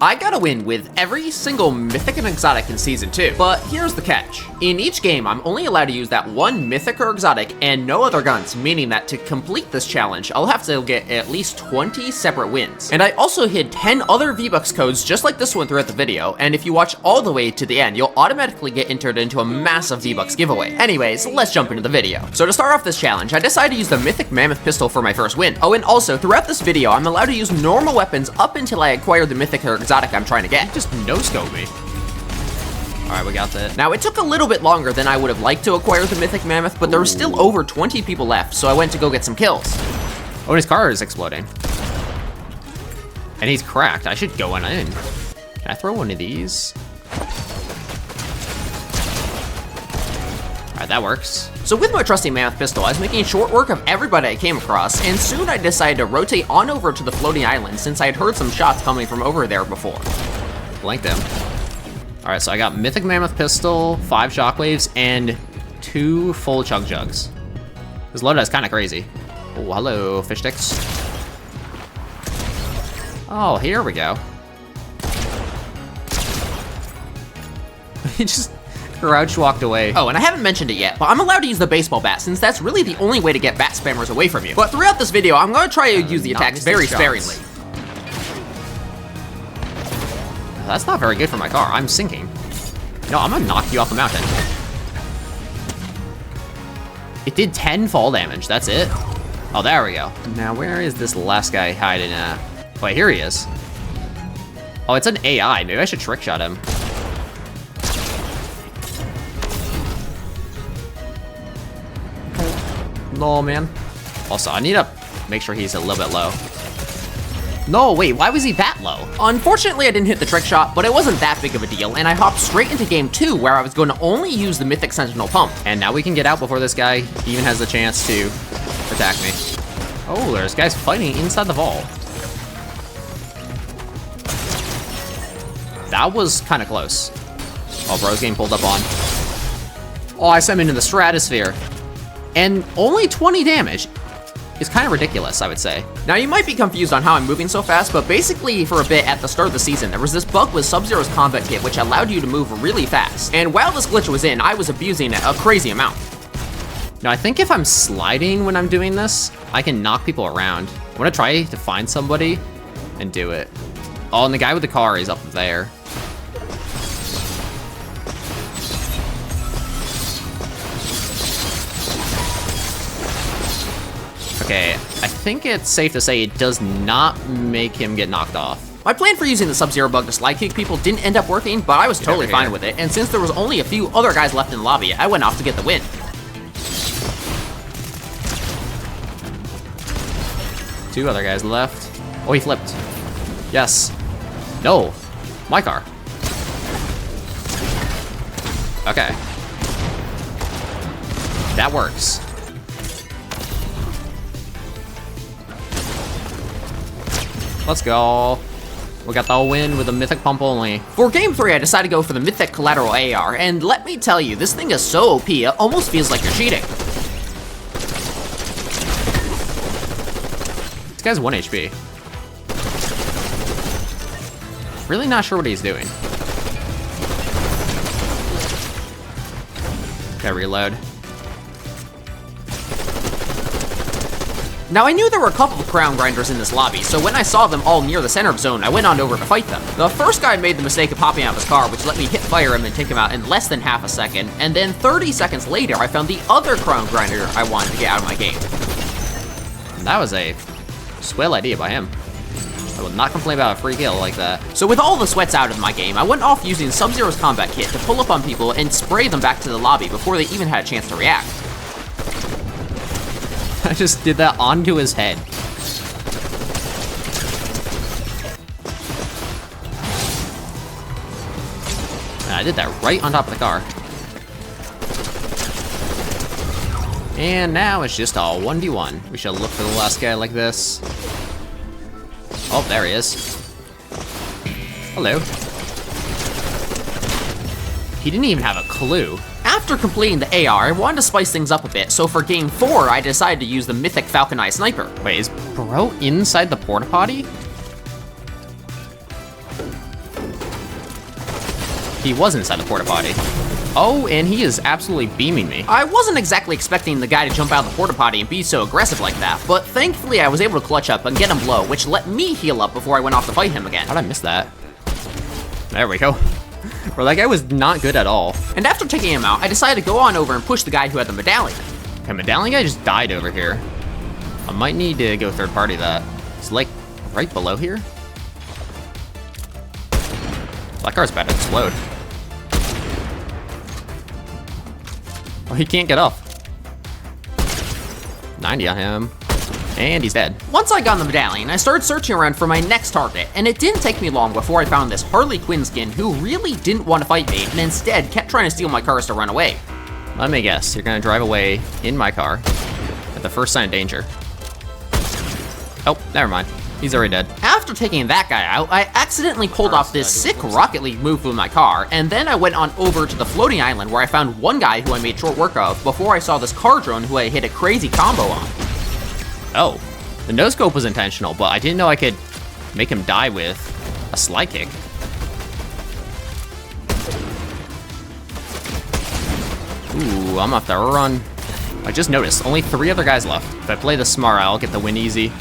I got a win with every single mythic and exotic in Season 2, but here's the catch. In each game, I'm only allowed to use that one mythic or exotic and no other guns, meaning that to complete this challenge, I'll have to get at least 20 separate wins. And I also hid 10 other V-Bucks codes just like this one throughout the video, and if you watch all the way to the end, you'll automatically get entered into a massive V-Bucks giveaway. Anyways, let's jump into the video. So to start off this challenge, I decided to use the Mythic Mammoth Pistol for my first win. Oh, and also, throughout this video, I'm allowed to use normal weapons up until I acquire the mythic or exotic I'm trying to get. Just no-scope me. All right, we got that. Now, it took a little bit longer than I would have liked to acquire the Mythic Mammoth, but there was still over 20 people left, so I went to go get some kills. Oh, and his car is exploding. And he's cracked. I should go on in. Can I throw one of these? All right, that works. So with my trusty Mammoth Pistol, I was making short work of everybody I came across, and soon I decided to rotate on over to the floating island since I had heard some shots coming from over there before. Blanked him. All right, so I got Mythic Mammoth Pistol, 5 shockwaves, and 2 full chug jugs. This loadout is kind of crazy. Oh, hello, fish sticks. Oh, here we go. He just crouch walked away. Oh, and I haven't mentioned it yet, but I'm allowed to use the baseball bat since that's really the only way to get bat spammers away from you. But throughout this video, I'm going to try to use the attacks very sparingly. That's not very good for my car. I'm sinking. No, I'm gonna knock you off the mountain. It did 10 fall damage. That's it. Oh, there we go. Now, where is this last guy hiding at? Wait, here he is. Oh, it's an AI. Maybe I should trick shot him. No, man. Also, I need to make sure he's a little bit low. No, wait, why was he that low? Unfortunately, I didn't hit the trick shot, but it wasn't that big of a deal, and I hopped straight into game 2, where I was going to only use the Mythic Sentinel Pump. And now we can get out before this guy even has the chance to attack me. Oh, there's guys fighting inside the vault. That was kind of close. Oh, bro's getting pulled up on. Oh, I sent him into the stratosphere. And only 20 damage. It's kind of ridiculous, I would say. Now, you might be confused on how I'm moving so fast, but basically, for a bit at the start of the season, there was this bug with Sub-Zero's combat kit, which allowed you to move really fast. And while this glitch was in, I was abusing it a crazy amount. Now, I think if I'm sliding when I'm doing this, I can knock people around. I want to try to find somebody and do it. Oh, and the guy with the car is up there. Okay, I think it's safe to say it does not make him get knocked off. My plan for using the Sub-Zero bug to slide kick people didn't end up working, but I was totally fine with it, and since there was only a few other guys left in the lobby, I went off to get the win. 2 other guys left. Oh, he flipped. Yes. No. My car. Okay. That works. Let's go. We got the win with a Mythic Pump only. For game 3, I decided to go for the Mythic Collateral AR, and let me tell you, this thing is so OP, it almost feels like you're cheating. This guy's 1 HP. Really not sure what he's doing. Okay, reload. Now, I knew there were a couple of crown grinders in this lobby, so when I saw them all near the center of zone, I went on over to fight them. The first guy made the mistake of hopping out of his car, which let me hit fire him and take him out in less than half a second, and then 30 seconds later, I found the other crown grinder I wanted to get out of my game. That was a swell idea by him. I will not complain about a free kill like that. So with all the sweats out of my game, I went off using Sub-Zero's combat kit to pull up on people and spray them back to the lobby before they even had a chance to react. I just did that onto his head. And I did that right on top of the car. And now it's just a 1v1. We shall look for the last guy like this. Oh, there he is. Hello. He didn't even have a clue. After completing the AR, I wanted to spice things up a bit, so for game 4, I decided to use the Mythic Falcon Eye Sniper. Wait, is bro inside the porta potty? He was inside the porta potty. Oh, and he is absolutely beaming me. I wasn't exactly expecting the guy to jump out of the porta potty and be so aggressive like that, but thankfully I was able to clutch up and get him low, which let me heal up before I went off to fight him again. How'd I miss that? There we go. Bro, that guy was not good at all. And after taking him out, I decided to go on over and push the guy who had the medallion. Okay, medallion guy just died over here. I might need to go third party that. It's like right below here. That car's about to explode. Oh, he can't get up. 90 on him. And he's dead. Once I got the medallion, I started searching around for my next target, and it didn't take me long before I found this Harley Quinn skin who really didn't want to fight me and instead kept trying to steal my cars to run away. Let me guess, you're gonna drive away in my car at the first sign of danger. Oh, never mind. He's already dead. After taking that guy out, I accidentally pulled off this sick Rocket League move with my car, and then I went on over to the floating island where I found one guy who I made short work of before I saw this car drone who I hit a crazy combo on. Oh, the no-scope was intentional, but I didn't know I could make him die with a slide kick. Ooh, I'm gonna have to run. I just noticed, only 3 other guys left. If I play this smart, I'll get the win easy.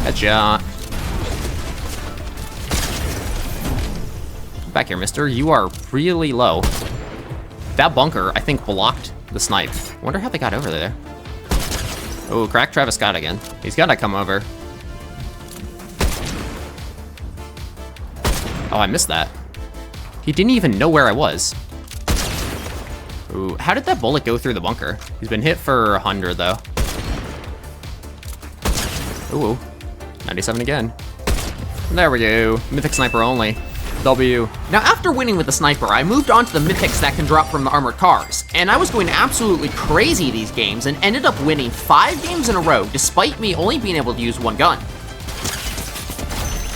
Headshot. Back here, mister. You are really low. That bunker, I think, blocked the snipe. Wonder how they got over there. Oh, crack Travis Scott again. He's gotta come over. Oh, I missed that. He didn't even know where I was. Ooh, how did that bullet go through the bunker? He's been hit for 100, though. Ooh, 97 again. There we go. Mythic sniper only. W. Now after winning with the sniper, I moved on to the mythics that can drop from the armored cars, and I was going absolutely crazy these games and ended up winning 5 games in a row despite me only being able to use one gun.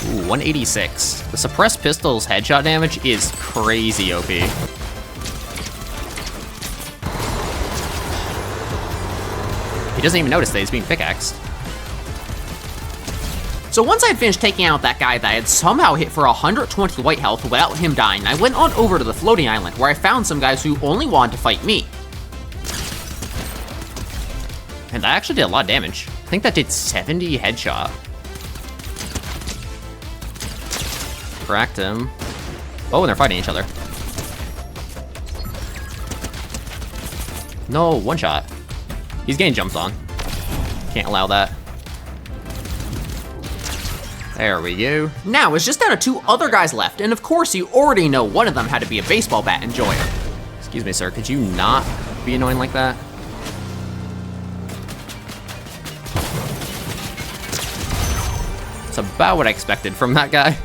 Ooh, 186. The suppressed pistol's headshot damage is crazy OP. He doesn't even notice that he's being pickaxed. So once I had finished taking out that guy that I had somehow hit for 120 white health without him dying, I went on over to the floating island where I found some guys who only wanted to fight me. And that actually did a lot of damage. I think that did 70 headshot. Cracked him. Oh, and they're fighting each other. No, one shot. He's getting jumped on. Can't allow that. There we go. Now it's just down to 2 other guys left, and of course you already know one of them had to be a baseball bat enjoyer. Excuse me, sir, could you not be annoying like that? It's about what I expected from that guy.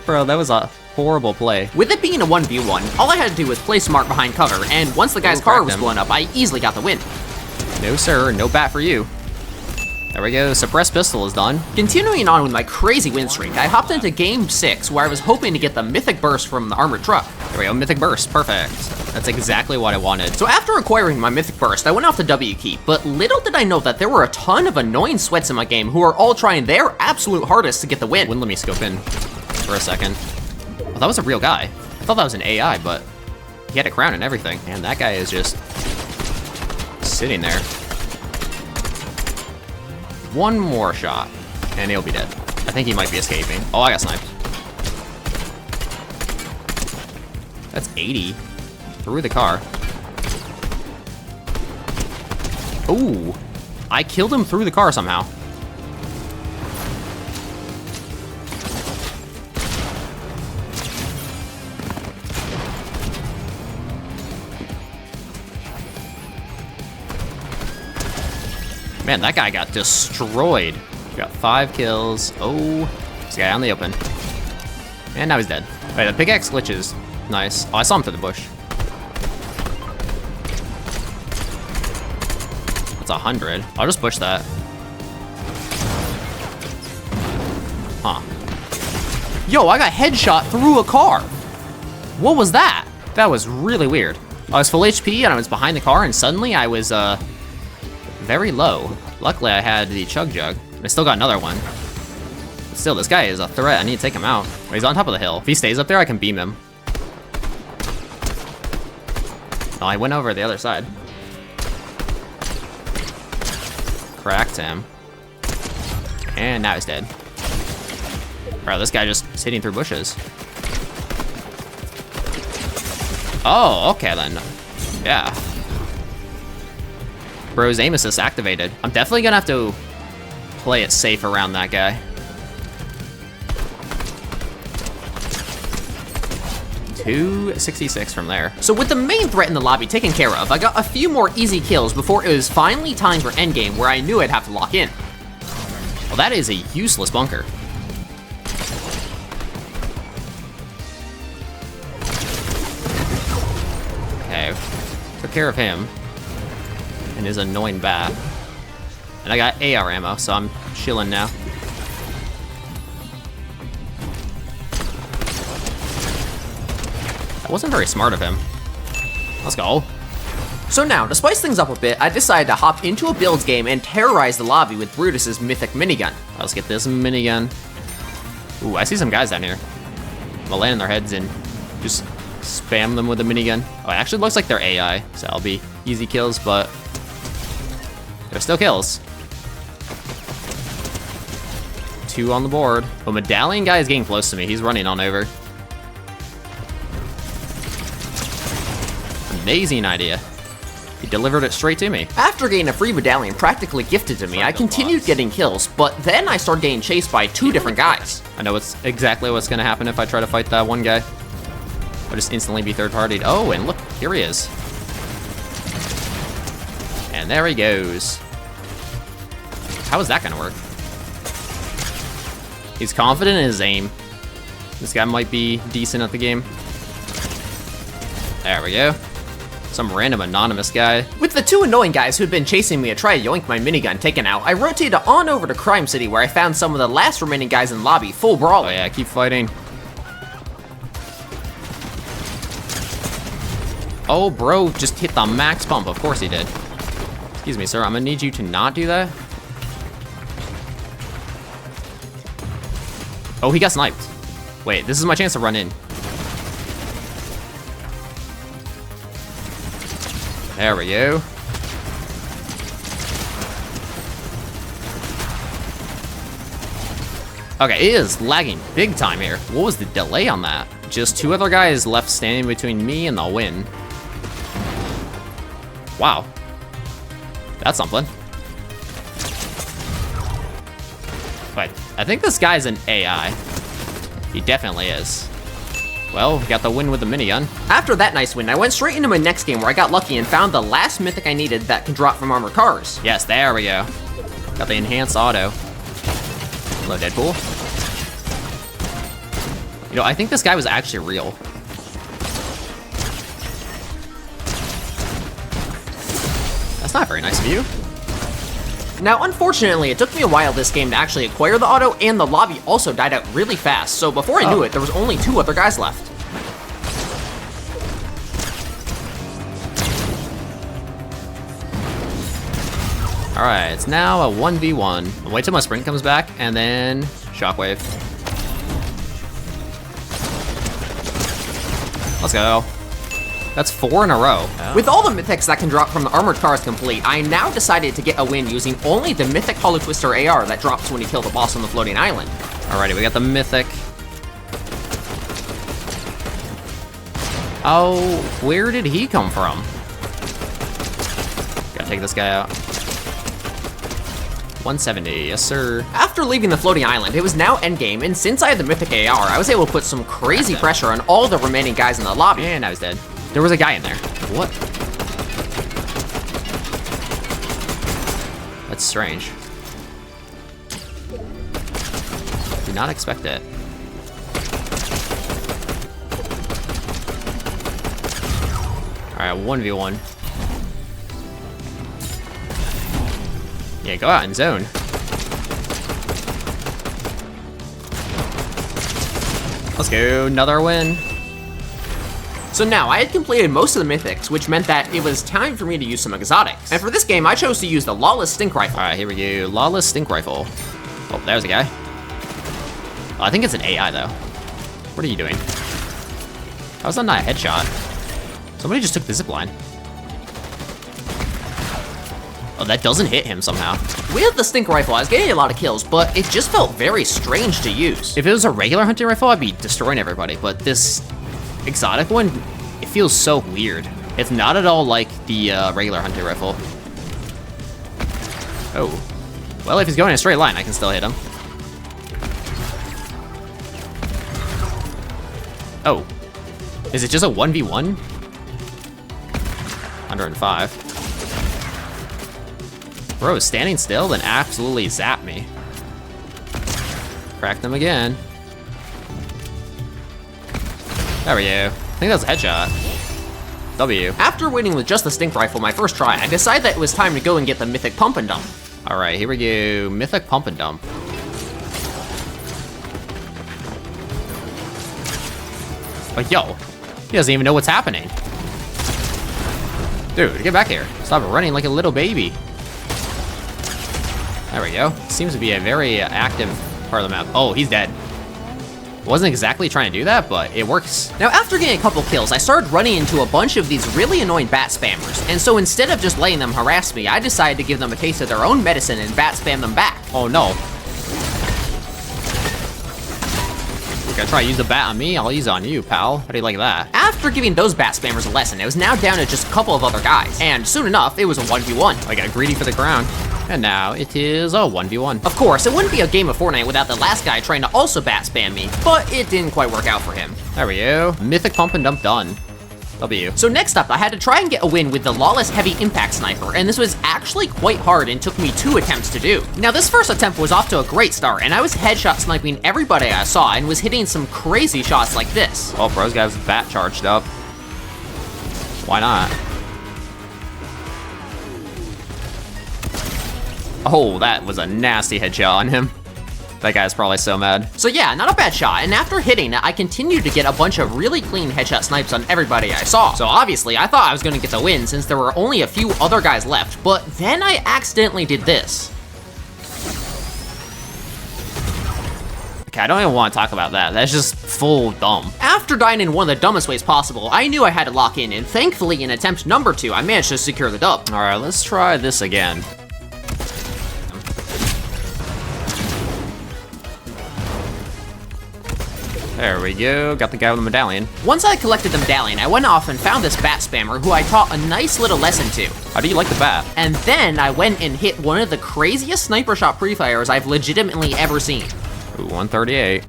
Bro, that was a horrible play. With it being a 1v1, all I had to do was play smart behind cover, and once the guy's car was blown up, I easily got the win. No sir, no bat for you. There we go, suppressed pistol is done. Continuing on with my crazy win streak, I hopped into game 6 where I was hoping to get the mythic burst from the armored truck. There we go, mythic burst, perfect. That's exactly what I wanted. So after acquiring my mythic burst, I went off the W key, but little did I know that there were a ton of annoying sweats in my game who are all trying their absolute hardest to get the win. Wouldn't let me scope in for a second. Oh, that was a real guy. I thought that was an AI, but he had a crown and everything. And that guy is just sitting there. One more shot, and he'll be dead. I think he might be escaping. Oh, I got sniped. That's 80. Through the car. Ooh. I killed him through the car somehow. Man, that guy got destroyed. Got 5 kills. Oh, this guy on the open. And now he's dead. Wait, the pickaxe glitches. Nice. Oh, I saw him through the bush. That's 100. I'll just push that. Huh. Yo, I got headshot through a car. What was that? That was really weird. I was full HP and I was behind the car and suddenly I was, very low. Luckily, I had the chug jug. And I still got another one. Still, this guy is a threat. I need to take him out. Oh, he's on top of the hill. If he stays up there, I can beam him. Oh, I went over the other side. Cracked him. And now he's dead. Bro, this guy just is hitting through bushes. Oh, okay then. Yeah. Bro's aim assist activated. I'm definitely gonna have to play it safe around that guy. 266 from there. So with the main threat in the lobby taken care of, I got a few more easy kills before it was finally time for endgame, where I knew I'd have to lock in. Well, that is a useless bunker. Okay, took care of him and his annoying bat. And I got AR ammo, so I'm chilling now. That wasn't very smart of him. Let's go. So now, to spice things up a bit, I decided to hop into a builds game and terrorize the lobby with Brutus's Mythic minigun. Let's get this minigun. Ooh, I see some guys down here. I'm gonna land in their heads and just spam them with a minigun. Oh, it actually looks like they're AI, so that'll be easy kills, but they're still kills. 2 on the board. Oh, medallion guy is getting close to me. He's running on over. Amazing idea. He delivered it straight to me. After getting a free medallion practically gifted to me, I continued getting kills, but then I started getting chased by 2 different guys. I know exactly what's gonna happen if I try to fight that one guy. I'll just instantly be third-partied. Oh, and look, here he is. And there he goes. How is that gonna work? He's confident in his aim. This guy might be decent at the game. There we go. Some random anonymous guy. With the 2 annoying guys who had been chasing me to try to yoink my minigun taken out, I rotated on over to Crime City where I found some of the last remaining guys in the lobby, full brawling. Oh yeah, keep fighting. Oh, bro just hit the max pump. Of course he did. Excuse me, sir. I'm gonna need you to not do that. Oh, he got sniped. Wait, this is my chance to run in. There we go. Okay, it is lagging big time here. What was the delay on that? Just 2 other guys left standing between me and the win. Wow. That's something. But I think this guy's an AI. He definitely is. Well, we got the win with the minigun. After that nice win, I went straight into my next game where I got lucky and found the last mythic I needed that can drop from armored cars. Yes, there we go. Got the enhanced auto. Hello, Deadpool. You know, I think this guy was actually real. That's not very nice of you. Now, unfortunately, it took me a while this game to actually acquire the auto, and the lobby also died out really fast, so before I knew it, there was only 2 other guys left. Alright, it's now a 1v1. I'll wait till my sprint comes back, and then shockwave. Let's go. That's 4 in a row. Oh. With all the mythics that can drop from the armored cars complete, I now decided to get a win using only the mythic Hollow Twister AR that drops when you kill the boss on the floating island. Alrighty, we got the mythic. Oh, where did he come from? Gotta take this guy out. 170, yes sir. After leaving the floating island, it was now endgame, and since I had the mythic AR, I was able to put some crazy pressure on all the remaining guys in the lobby. And now he's dead. There was a guy in there. What? That's strange. Did not expect it. Alright, 1v1. Yeah, go out and zone. Let's go, another win. So now, I had completed most of the mythics, which meant that it was time for me to use some exotics. And for this game, I chose to use the Lawless Stink Rifle. Alright, here we go. Lawless Stink Rifle. Oh, there's a guy. Oh, I think it's an AI, though. What are you doing? How's that not a headshot? Somebody just took the zipline. Oh, that doesn't hit him somehow. With the stink rifle, I was getting a lot of kills, but it just felt very strange to use. If it was a regular hunting rifle, I'd be destroying everybody, but this exotic one, it feels so weird. It's not at all like the regular hunting rifle. Oh. Well, if he's going in a straight line, I can still hit him. Oh. Is it just a 1v1? 105. Bro is standing still, then absolutely zap me. Crack them again. There we go. I think that's a headshot. W. After winning with just the stink rifle my first try, I decided that it was time to go and get the Mythic Pump and Dump. All right, here we go. Mythic Pump and Dump. But yo, he doesn't even know what's happening. Dude, get back here. Stop running like a little baby. There we go. Seems to be a very active part of the map. Oh, he's dead. Wasn't exactly trying to do that, but it works. Now, after getting a couple kills, I started running into a bunch of these really annoying bat spammers, and so instead of just letting them harass me, I decided to give them a taste of their own medicine and bat spam them back. Oh no. You're gonna try to use a bat on me? I'll use it on you, pal. How do you like that? After giving those bat spammers a lesson, it was now down to just a couple of other guys, and soon enough, it was a 1v1. I got greedy for the crown. And now it is a 1v1. Of course, it wouldn't be a game of Fortnite without the last guy trying to also bat spam me, but it didn't quite work out for him. There we go. Mythic Pump and Dump done. W. So next up, I had to try and get a win with the Lawless Heavy Impact Sniper, and this was actually quite hard and took me 2 attempts to do. Now this first attempt was off to a great start, and I was headshot sniping everybody I saw and was hitting some crazy shots like this. Oh, bro's got his bat charged up. Why not? Oh, that was a nasty headshot on him. That guy's probably so mad. So yeah, not a bad shot, and after hitting it, I continued to get a bunch of really clean headshot snipes on everybody I saw. So obviously, I thought I was gonna get the win since there were only a few other guys left, but then I accidentally did this. Okay, I don't even want to talk about that. That's just full dumb. After dying in one of the dumbest ways possible, I knew I had to lock in, and thankfully in attempt number 2, I managed to secure the dub. All right, let's try this again. There we go, got the guy with the medallion. Once I collected the medallion, I went off and found this bat spammer who I taught a nice little lesson to. How do you like the bat? And then I went and hit one of the craziest sniper shot pre-fires I've legitimately ever seen. Ooh, 138.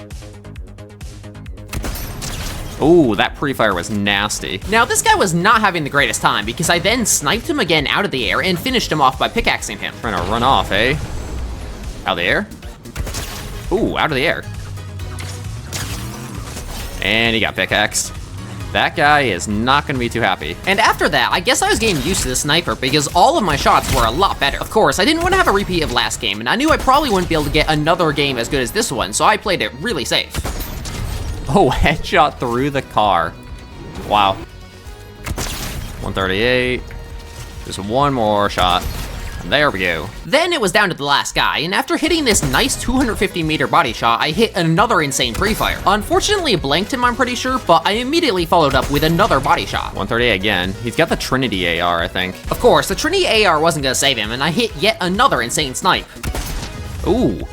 Ooh, that pre-fire was nasty. Now this guy was not having the greatest time because I then sniped him again out of the air and finished him off by pickaxing him. Trying to run off, eh? Out of the air? Ooh, out of the air. And he got pickaxed. That guy is not gonna be too happy. And after that, I guess I was getting used to the sniper because all of my shots were a lot better. Of course, I didn't want to have a repeat of last game, and I knew I probably wouldn't be able to get another game as good as this one, so I played it really safe. Oh, headshot through the car. Wow. 138. Just one more shot. And there we go. Then it was down to the last guy, and after hitting this nice 250-meter body shot, I hit another insane pre-fire. Unfortunately, it blanked him, I'm pretty sure, but I immediately followed up with another body shot. 138 again. He's got the Trinity AR, I think. Of course, the Trinity AR wasn't gonna save him, and I hit yet another insane snipe. Ooh.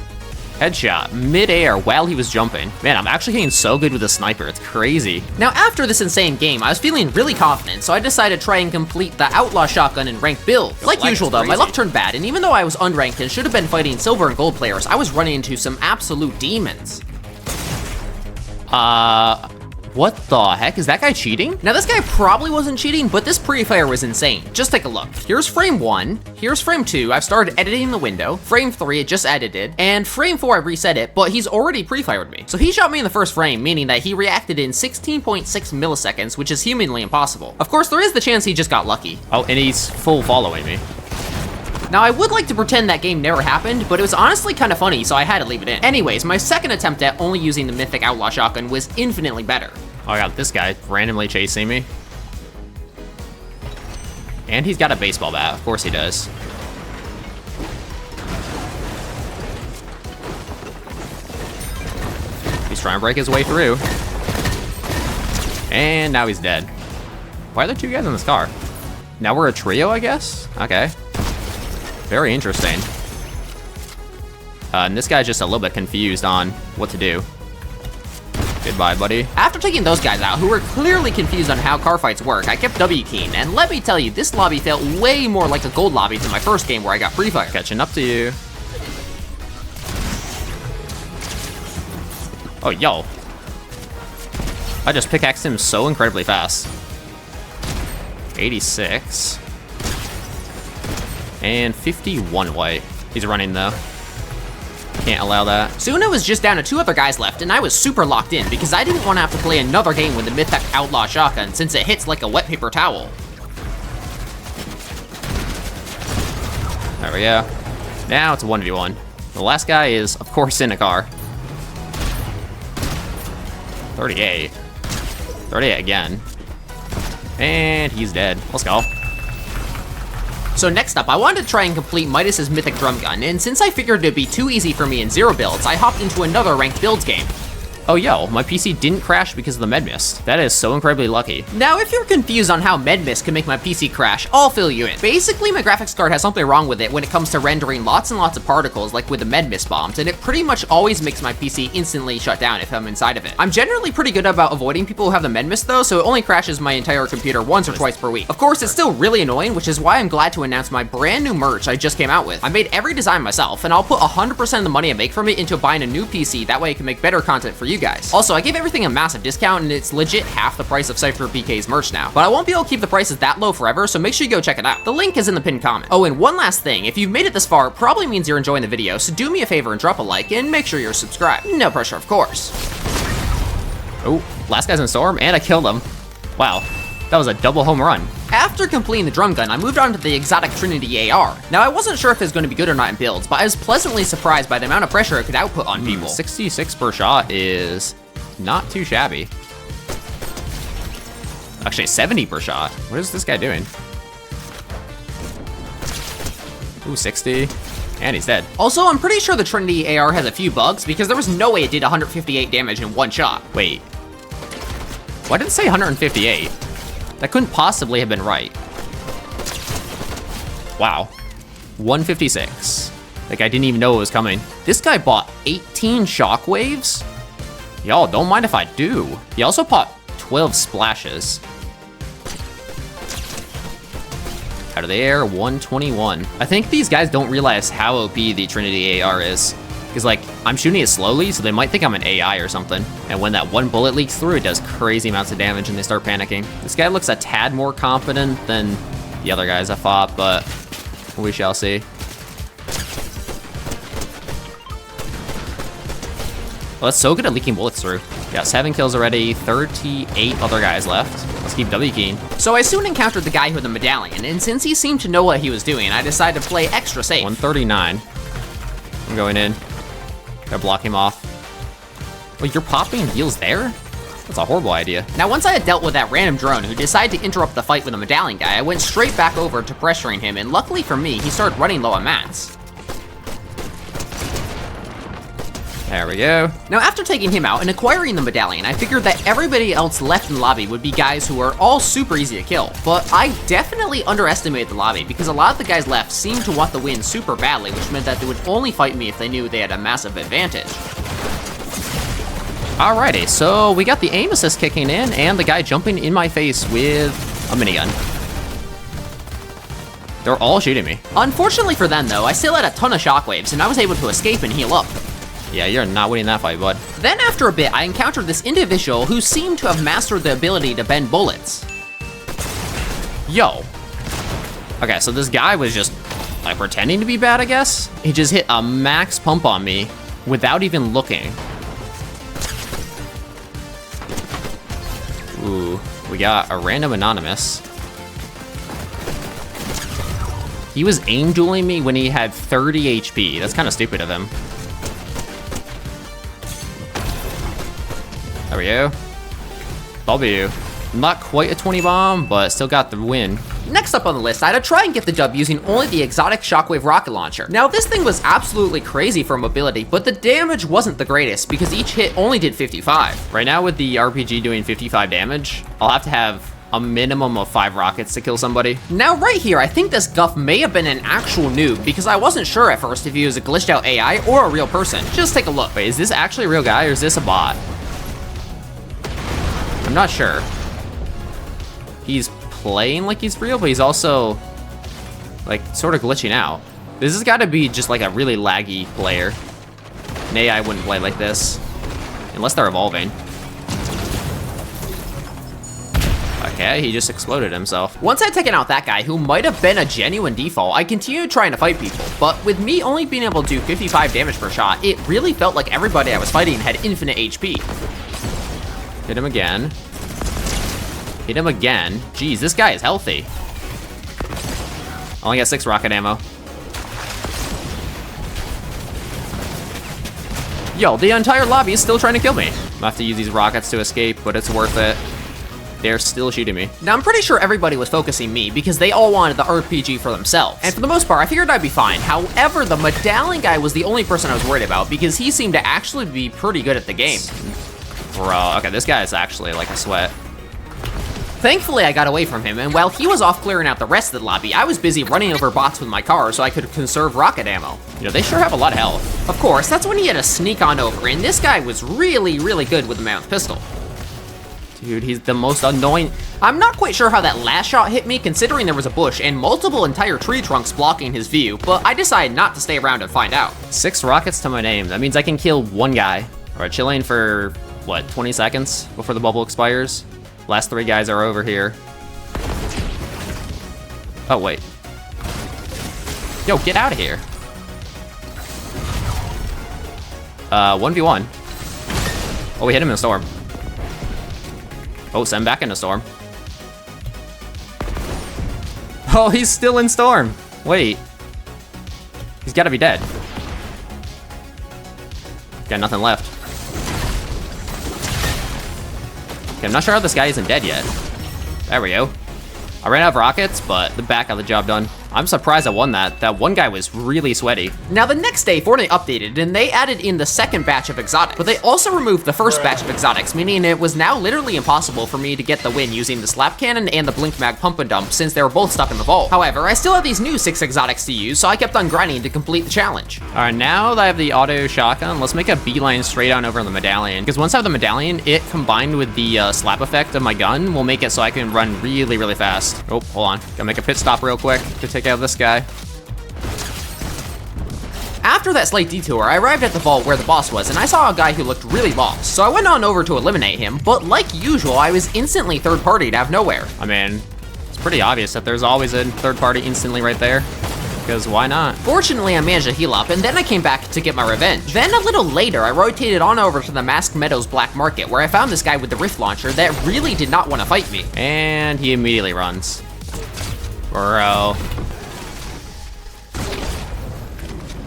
Headshot, mid-air while he was jumping. Man, I'm actually getting so good with the sniper, it's crazy. Now after this insane game, I was feeling really confident, so I decided to try and complete the Outlaw Shotgun in ranked build. Like usual though, my luck turned bad, and even though I was unranked and should have been fighting silver and gold players, I was running into some absolute demons. What the heck? Is that guy cheating? Now this guy probably wasn't cheating, but this pre-fire was insane. Just take a look. Here's frame 1, here's frame 2, I've started editing the window, frame 3, it just edited, and frame 4, I reset it, but he's already pre-fired me. So he shot me in the first frame, meaning that he reacted in 16.6 milliseconds, which is humanly impossible. Of course, there is the chance he just got lucky. Oh, and he's full following me. Now, I would like to pretend that game never happened, but it was honestly kind of funny, so I had to leave it in. Anyways, my second attempt at only using the Mythic Outlaw Shotgun was infinitely better. Oh, I got this guy randomly chasing me. And he's got a baseball bat, of course he does. He's trying to break his way through. And now he's dead. Why are there 2 guys in this car? Now we're a trio, I guess? Okay. Very interesting. And this guy's just a little bit confused on what to do. Goodbye, buddy. After taking those guys out, who were clearly confused on how car fights work, I kept W keying, and let me tell you, this lobby felt way more like a gold lobby than my first game where I got free fire. Catching up to you. Oh, yo. I just pickaxed him so incredibly fast. 86. And 51 white. He's running, though. Can't allow that. Soon it was just down to 2 other guys left, and I was super locked in because I didn't want to have to play another game with the Mythic Outlaw Shotgun since it hits like a wet paper towel. There we go. Now it's a 1v1. The last guy is, of course, in a car. 38. 38 again. And he's dead. Let's go. So next up, I wanted to try and complete Midas's Mythic Drum Gun, and since I figured it'd be too easy for me in 0 builds, I hopped into another ranked builds game. Oh, yo, my PC didn't crash because of the med mist. That is so incredibly lucky. Now, if you're confused on how med mist can make my PC crash, I'll fill you in. Basically, my graphics card has something wrong with it when it comes to rendering lots and lots of particles like with the med mist bombs, and it pretty much always makes my PC instantly shut down if I'm inside of it. I'm generally pretty good about avoiding people who have the med mist though, so it only crashes my entire computer once or twice per week. Of course, it's still really annoying, which is why I'm glad to announce my brand new merch I just came out with. I made every design myself, and I'll put 100% of the money I make from it into buying a new PC, that way I can make better content for you guys. Also, I gave everything a massive discount, and it's legit half the price of Cypher PK's merch now. But I won't be able to keep the prices that low forever, so make sure you go check it out. The link is in the pinned comment. Oh, and one last thing, if you've made it this far, it probably means you're enjoying the video, so do me a favor and drop a like, and make sure you're subscribed. No pressure, of course. Oh, last guy's in storm, and I killed him. Wow, that was a double home run. After completing the drum gun, I moved on to the exotic Trinity AR. Now, I wasn't sure if it was going to be good or not in builds, but I was pleasantly surprised by the amount of pressure it could output on people. 66 per shot is not too shabby. Actually, 70 per shot. What is this guy doing? Ooh, 60. And he's dead. Also, I'm pretty sure the Trinity AR has a few bugs because there was no way it did 158 damage in one shot. Wait. Why did it say 158? That couldn't possibly have been right. Wow. 156. Like, I didn't even know it was coming. This guy bought 18 shockwaves? Y'all, don't mind if I do. He also bought 12 splashes. Out of the air, 121. I think these guys don't realize how OP the Trinity AR is. Because, like, I'm shooting it slowly, so they might think I'm an AI or something. And when that one bullet leaks through, it does crazy amounts of damage and they start panicking. This guy looks a tad more confident than the other guys I fought, but we shall see. Well, that's so good at leaking bullets through. Got 7 kills already, 38 other guys left. Let's keep W keying. So I soon encountered the guy with the medallion, and since he seemed to know what he was doing, I decided to play extra safe. 139. I'm going in. Gotta block him off. Wait, you're popping heals there? That's a horrible idea. Now, once I had dealt with that random drone who decided to interrupt the fight with the medallion guy, I went straight back over to pressuring him, and luckily for me, he started running low on mats. There we go. Now, after taking him out and acquiring the medallion, I figured that everybody else left in the lobby would be guys who are all super easy to kill. But I definitely underestimated the lobby because a lot of the guys left seemed to want the win super badly, which meant that they would only fight me if they knew they had a massive advantage. Alrighty, so we got the aim assist kicking in and the guy jumping in my face with a minigun. They're all shooting me. Unfortunately for them though, I still had a ton of shockwaves and I was able to escape and heal up. Yeah, you're not winning that fight, bud. Then after a bit, I encountered this individual who seemed to have mastered the ability to bend bullets. Yo. Okay, so this guy was just, like, pretending to be bad, I guess? He just hit a max pump on me without even looking. Ooh, we got a random anonymous. He was aim dueling me when he had 30 HP. That's kind of stupid of him. There we go. W. Not quite a 20 bomb, but still got the win. Next up on the list, I had to try and get the dub using only the exotic shockwave rocket launcher. Now this thing was absolutely crazy for mobility, but the damage wasn't the greatest because each hit only did 55. Right now with the RPG doing 55 damage, I'll have to have a minimum of 5 rockets to kill somebody. Now right here, I think this Guff may have been an actual noob because I wasn't sure at first if he was a glitched out AI or a real person. Just take a look. Wait, is this actually a real guy or is this a bot? I'm not sure. He's playing like he's real, but he's also like sort of glitching out. This has got to be just like a really laggy player. An AI wouldn't play like this unless they're evolving. Okay, he just exploded himself. Once I'd taken out that guy, who might have been a genuine default, I continued trying to fight people, but with me only being able to do 55 damage per shot, it really felt like everybody I was fighting had infinite HP. Hit him again. Hit him again. Jeez, this guy is healthy. Only got 6 rocket ammo. Yo, the entire lobby is still trying to kill me. I'm gonna have to use these rockets to escape, but it's worth it. They're still shooting me. Now, I'm pretty sure everybody was focusing me because they all wanted the RPG for themselves. And for the most part, I figured I'd be fine. However, the medallion guy was the only person I was worried about because he seemed to actually be pretty good at the game. Bro, okay, this guy is actually like a sweat. Thankfully, I got away from him, and while he was off clearing out the rest of the lobby, I was busy running over bots with my car so I could conserve rocket ammo. You know, they sure have a lot of health. Of course, that's when he had to sneak on over, and this guy was really, really good with the mammoth pistol. Dude, he's the most annoying. I'm not quite sure how that last shot hit me, considering there was a bush and multiple entire tree trunks blocking his view, but I decided not to stay around and find out. 6 rockets to my name. That means I can kill 1 guy. All right, chilling for, what, 20 seconds before the bubble expires? Last 3 guys are over here. Oh, wait. Yo, get out of here. 1v1. Oh, we hit him in a storm. Oh, send back in a storm. Oh, he's still in storm. Wait. He's gotta be dead. Got nothing left. Okay, I'm not sure how this guy isn't dead yet. There we go. I ran out of rockets, but the back got the job done. I'm surprised I won that. That one guy was really sweaty. Now the next day, Fortnite updated and they added in the second batch of exotics, but they also removed the first batch of exotics, meaning it was now literally impossible for me to get the win using the slap cannon and the blink mag pump and dump since they were both stuck in the vault. However, I still have these new 6 exotics to use, so I kept on grinding to complete the challenge. All right, now that I have the auto shotgun, let's make a beeline straight on over the medallion. Because once I have the medallion, it combined with the slap effect of my gun will make it so I can run really, really fast. Oh, hold on. Gotta make a pit stop real quick to take out this guy. After that slight detour, I arrived at the vault where the boss was, and I saw a guy who looked really lost, so I went on over to eliminate him, but like usual, I was instantly third-partied out of nowhere. I mean, it's pretty obvious that there's always a third party instantly right there, because why not? Fortunately, I managed to heal up, and then I came back to get my revenge. Then a little later, I rotated on over to the Masked Meadows Black Market, where I found this guy with the rift launcher that really did not want to fight me. And he immediately runs. Bro.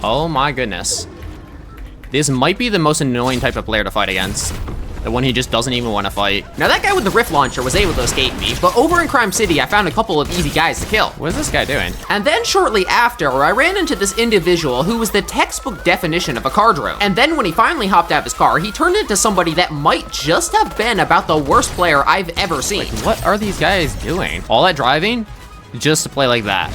Oh my goodness. This might be the most annoying type of player to fight against. The one he just doesn't even want to fight. Now that guy with the rift launcher was able to escape me, but over in Crime City, I found a couple of easy guys to kill. What is this guy doing? And then shortly after, I ran into this individual who was the textbook definition of a car drone. And then when he finally hopped out of his car, he turned into somebody that might just have been about the worst player I've ever seen. Like, what are these guys doing? All that driving just to play like that.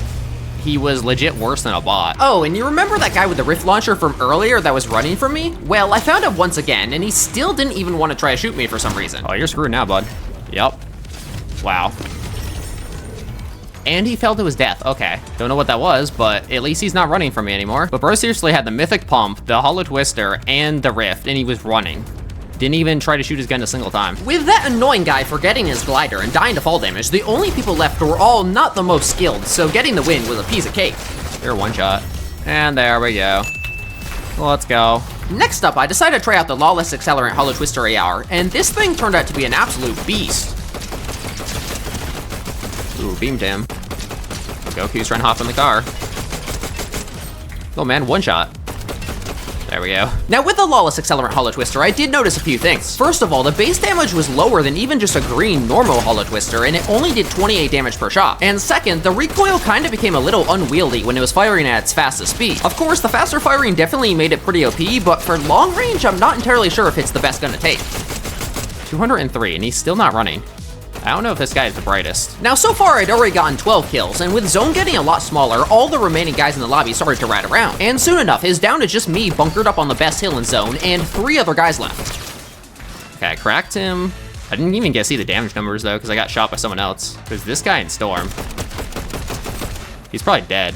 He was legit worse than a bot. Oh, and you remember that guy with the rift launcher from earlier that was running from me? Well, I found him once again, and he still didn't even want to try to shoot me for some reason. Oh, you're screwed now, bud. Yep. Wow. And he fell to his death. Okay. Don't know what that was, but at least he's not running from me anymore. But bro seriously had the Mythic Pump, the Hollow Twister, and the Rift, and he was running. Didn't even try to shoot his gun a single time. With that annoying guy forgetting his glider and dying to fall damage, the only people left were all not the most skilled, so getting the win was a piece of cake. They're one shot. And there we go. Let's go. Next up, I decided to try out the Lawless Accelerant Hollow Twister AR, and this thing turned out to be an absolute beast. Ooh, beamed him. Goku's trying to hop in the car. Oh man, one shot. There we go. Now with the Lawless Accelerant Hollow Twister, I did notice a few things. First of all, the base damage was lower than even just a green normal Hollow Twister, and it only did 28 damage per shot. And second, the recoil kind of became a little unwieldy when it was firing at its fastest speed. Of course, the faster firing definitely made it pretty OP, but for long range, I'm not entirely sure if it's the best gun to take. 203, and he's still not running. I don't know if this guy is the brightest. Now, so far, I'd already gotten 12 kills, and with zone getting a lot smaller, all the remaining guys in the lobby started to rat around. And soon enough, it's down to just me bunkered up on the best hill in zone, and 3 other guys left. Okay, I cracked him. I didn't even get to see the damage numbers, though, because I got shot by someone else. There's this guy in Storm. He's probably dead.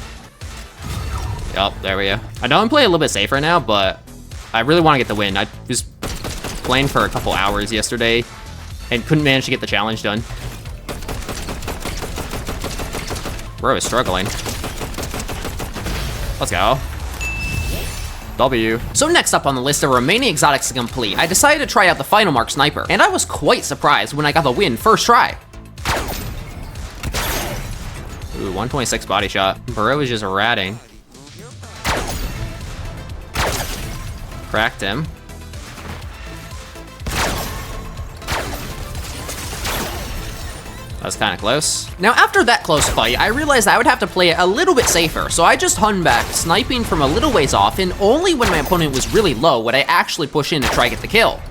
Yup, there we go. I know I'm playing a little bit safer now, but I really want to get the win. I was playing for a couple hours yesterday, and couldn't manage to get the challenge done. Bro is struggling. Let's go. W. So next up on the list of remaining exotics to complete, I decided to try out the Final Mark Sniper, and I was quite surprised when I got the win first try. Ooh, 126 body shot. Bro is just ratting. Cracked him. That was kind of close. Now after that close fight, I realized I would have to play it a little bit safer, so I just hung back, sniping from a little ways off, and only when my opponent was really low would I actually push in to try to get the kill.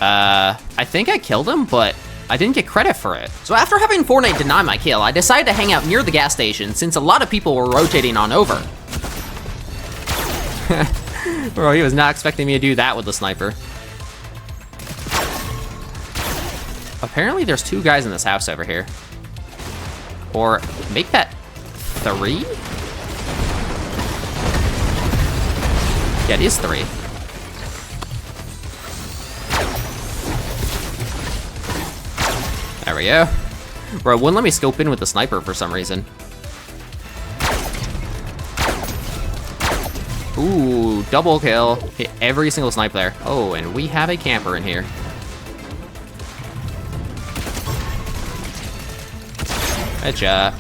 I think I killed him, but I didn't get credit for it. So after having Fortnite deny my kill, I decided to hang out near the gas station since a lot of people were rotating on over. Bro, he was not expecting me to do that with the sniper. Apparently there's 2 guys in this house over here. Or make that 3? Yeah, it is 3. There we go. Bro, it wouldn't let me scope in with the sniper for some reason. Ooh, double kill. Hit every single snipe there. Oh, and we have a camper in here. Headshot.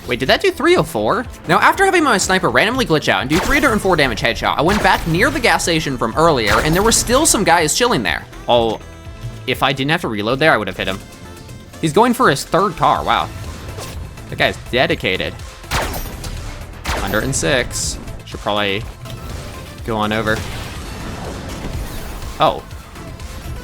Wait, did that do 304? Now after having my sniper randomly glitch out and do 304 damage headshot, I went back near the gas station from earlier, and there were still some guys chilling there. Oh, if I didn't have to reload there, I would have hit him. He's going for his 3rd car, wow. That guy's dedicated. 106. Should probably go on over. Oh.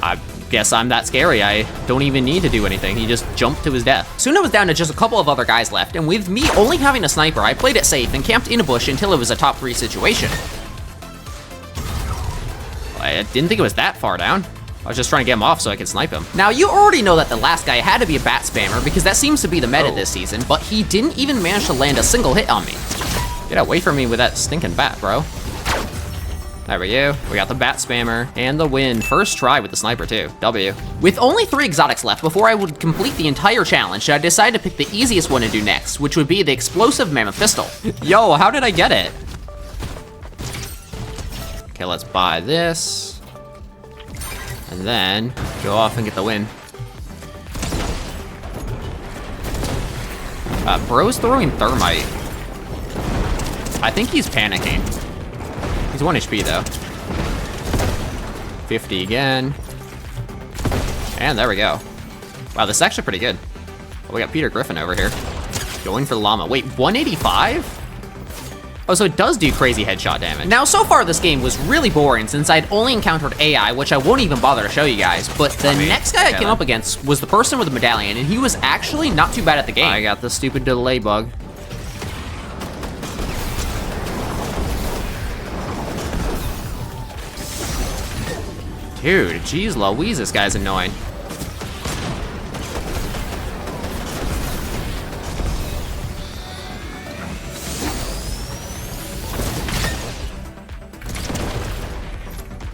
I guess I'm that scary. I don't even need to do anything. He just jumped to his death. Soon I was down to just a couple of other guys left, and with me only having a sniper, I played it safe and camped in a bush until it was a top 3 situation. I didn't think it was that far down. I was just trying to get him off so I could snipe him. Now, you already know that the last guy had to be a bat spammer because that seems to be the meta this season, but he didn't even manage to land a single hit on me. Get away from me with that stinking bat, bro. There we go. We got the bat spammer and the win. First try with the sniper too. W. With only 3 exotics left before I would complete the entire challenge, I decided to pick the easiest one to do next, which would be the explosive mammoth pistol. Yo, how did I get it? Okay, let's buy this. And then go off and get the win. Bro's throwing thermite. I think he's panicking. He's 1 HP though. 50 again. And there we go. Wow, this is actually pretty good. Oh, we got Peter Griffin over here. Going for the llama. Wait, 185? Oh, so it does do crazy headshot damage. Now, so far this game was really boring since I'd only encountered AI, which I won't even bother to show you guys, but the next guy I came up against was the person with the medallion, and he was actually not too bad at the game. I got the stupid delay bug. Dude, geez Louise, this guy's annoying.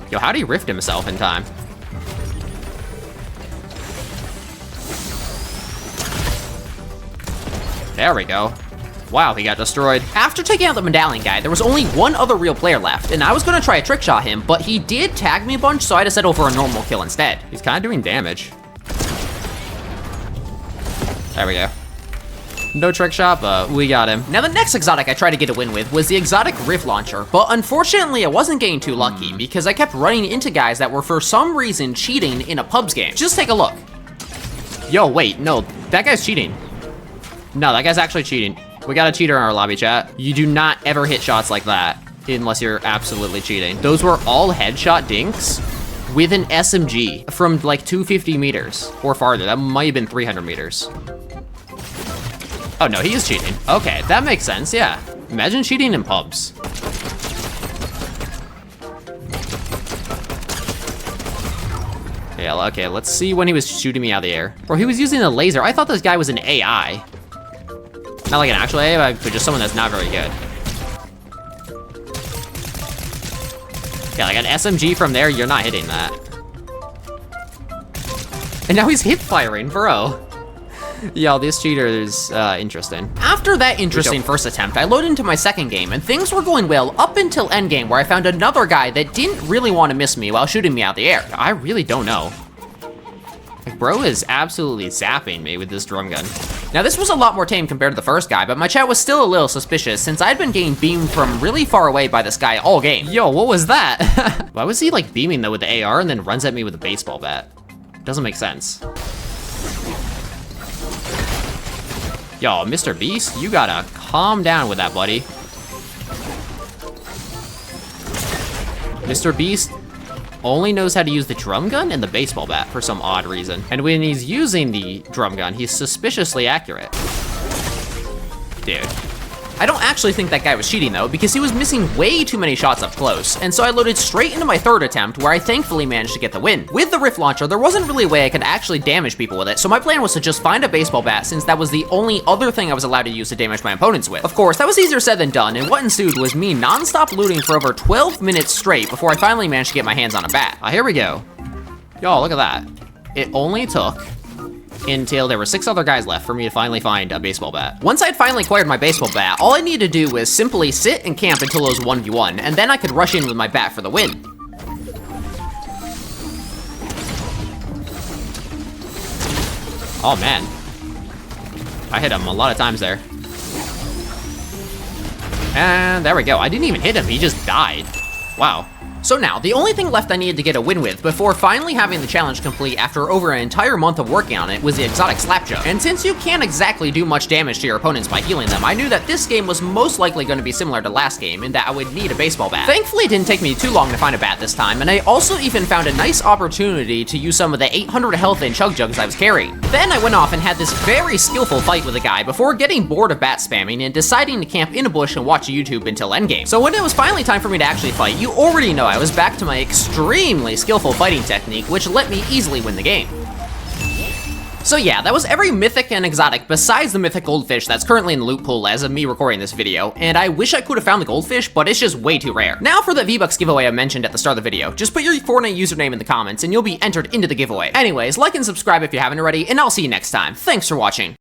Yo, how'd he rift himself in time? There we go. Wow, he got destroyed. After taking out the medallion guy, there was only 1 other real player left, and I was gonna try a trick shot him, but he did tag me a bunch, so I had to settle for a normal kill instead. He's kind of doing damage. There we go. No trick shot, but we got him. Now the next exotic I tried to get a win with was the exotic Rift Launcher, but unfortunately I wasn't getting too lucky because I kept running into guys that were for some reason cheating in a pubs game. Just take a look. Yo, wait, no, that guy's cheating. No, that guy's actually cheating. We got a cheater in our lobby chat. You do not ever hit shots like that unless you're absolutely cheating. Those were all headshot dinks with an SMG from like 250 meters or farther. That might have been 300 meters. Oh no, he is cheating. Okay, that makes sense, yeah. Imagine cheating in pubs. Yeah, okay, let's see when he was shooting me out of the air. Or he was using a laser. I thought this guy was an AI. Not like an actual AI, but just someone that's not very good. Yeah, like an SMG from there, you're not hitting that. And now he's hip firing, bro. Yo, this cheater is interesting. After that interesting first attempt, I loaded into my second game, and things were going well up until endgame, where I found another guy that didn't really want to miss me while shooting me out the air. I really don't know. Like, bro is absolutely zapping me with this drum gun. Now this was a lot more tame compared to the first guy, but my chat was still a little suspicious since I'd been getting beamed from really far away by this guy all game. Yo, what was that? Why was he like beaming though with the AR and then runs at me with a baseball bat? Doesn't make sense. Yo, Mr. Beast, you gotta calm down with that, buddy. Mr. Beast only knows how to use the drum gun and the baseball bat for some odd reason. And when he's using the drum gun, he's suspiciously accurate. Dude. I don't actually think that guy was cheating though, because he was missing way too many shots up close, and so I loaded straight into my third attempt where I thankfully managed to get the win. With the Rift Launcher, there wasn't really a way I could actually damage people with it, so my plan was to just find a baseball bat since that was the only other thing I was allowed to use to damage my opponents with. Of course, that was easier said than done, and what ensued was me non-stop looting for over 12 minutes straight before I finally managed to get my hands on a bat. Here we go. Yo, look at that. It only took until there were 6 other guys left for me to finally find a baseball bat. Once I'd finally acquired my baseball bat, all I needed to do was simply sit and camp until it was 1v1, and then I could rush in with my bat for the win. Oh man. I hit him a lot of times there. And there we go. I didn't even hit him, he just died. Wow. So now, the only thing left I needed to get a win with before finally having the challenge complete after over an entire month of working on it was the exotic Slapjaw. And since you can't exactly do much damage to your opponents by healing them, I knew that this game was most likely going to be similar to last game in that I would need a baseball bat. Thankfully, it didn't take me too long to find a bat this time, and I also even found a nice opportunity to use some of the 800 health and chug jugs I was carrying. Then I went off and had this very skillful fight with a guy before getting bored of bat spamming and deciding to camp in a bush and watch YouTube until endgame. So when it was finally time for me to actually fight, you already know I was back to my extremely skillful fighting technique, which let me easily win the game. So yeah, that was every mythic and exotic besides the mythic goldfish that's currently in the loot pool as of me recording this video, and I wish I could have found the goldfish, but it's just way too rare. Now for the V-Bucks giveaway I mentioned at the start of the video, just put your Fortnite username in the comments and you'll be entered into the giveaway. Anyways, like and subscribe if you haven't already, and I'll see you next time. Thanks for watching.